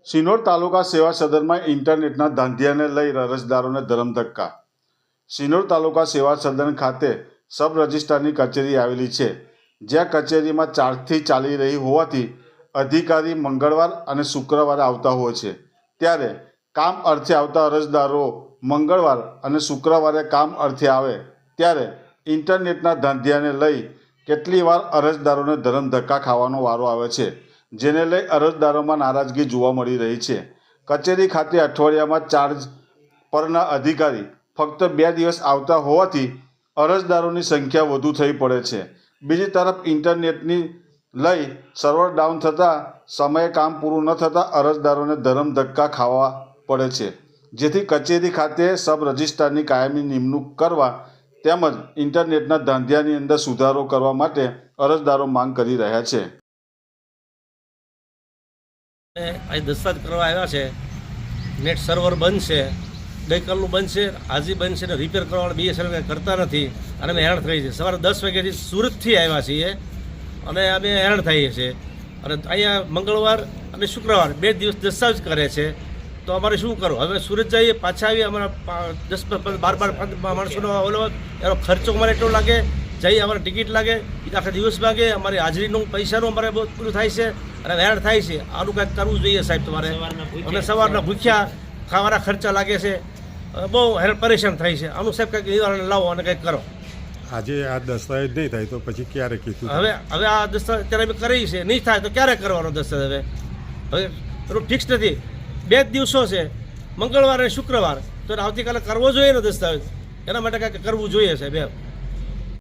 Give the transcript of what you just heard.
સિનોર તાલુકા સેવા સદનમાં ઇન્ટરનેટના ધાંધિયાને લઈ અરજદારોને ધરમધક્કા. સિનોર તાલુકા સેવા સદન ખાતે સબ રજિસ્ટ્રારની કચેરી આવેલી છે, જ્યાં કચેરીમાં 4થી ચાલી રહી હોવાથી અધિકારી મંગળવાર અને શુક્રવારે આવતા હોય છે. ત્યારે કામ અર્થે આવતા અરજદારો મંગળવાર અને શુક્રવારે કામ અર્થે આવે ત્યારે ઇન્ટરનેટના ધાંધિયાને લઈ કેટલી વાર અરજદારોને ધરમધક્કા ખાવાનો વારો આવે છે, જેને લઈ અરજદારોમાં નારાજગી જોવા મળી રહી છે. કચેરી ખાતે અઠવાડિયામાં ચાર્જ પરના અધિકારી ફક્ત 2 દિવસ આવતા હોવાથી અરજદારોની સંખ્યા વધુ થઈ પડે છે. બીજી તરફ ઇન્ટરનેટની લઈ સર્વર ડાઉન થતાં સમયે કામ પૂરું ન થતાં અરજદારોને ધરમધક્કા ખાવા પડે છે, જેથી કચેરી ખાતે સબ રજિસ્ટ્રારની કાયમી નિમણૂક કરવા તેમજ ઇન્ટરનેટના ધાંધિયાની અંદર સુધારો કરવા માટે અરજદારો માંગ કરી રહ્યા છે. અહીં દસ્તાવેજ કરવા આવ્યા છે. નેટ સર્વર બંધ છે, ગઈકાલનું બંધ છે, આજે બંધ છે ને રિપેર કરવાવાળા BSNL કરતા નથી અને અમે હેરાન થઈ છે. સવારે 10 વાગ્યાથી સુરતથી આવ્યા છીએ અને અમે હેરાન થઈએ છીએ. અને અહીંયા મંગળવાર અને શુક્રવાર 2 દિવસ દસ્તાવેજ કરે છે, તો અમારે શું કરવું? હવે સુરત જઈએ, પાછા આવીએ, અમારા 10-12 માણસોનો ઓલો એનો ખર્ચો અમારે એટલો લાગે, જઈએ અમારે ટિકિટ લાગે, આખા દિવસ લાગે, અમારી હાજરીનું પૈસાનું અમારે બહુ પૂરું થાય છે અને હેરાન થાય છે. આનું કંઈક કરવું જોઈએ સાહેબ તમારે. અમે સવારના ભૂખ્યા ખાવાના ખર્ચા લાગે છે, બહુ હેરાન પરેશાન થાય છે. આનું સાહેબ કંઈક નિવારણ લાવો અને કંઈક કરો. આજે આ દસ્તાવેજ નહીં થાય તો પછી ક્યારે કીધું? હવે આ દસ્તાવેજ અત્યારે અમે કરી છે, નહીં થાય તો ક્યારે કરવાનો દસ્તાવેજ? હવે એનું ફિક્સ નથી. 2 દિવસો છે, મંગળવાર અને શુક્રવાર, તો આવતીકાલે કરવો જોઈએ ને દસ્તાવેજ. એના માટે કાંઈક કરવું જોઈએ સાહેબ.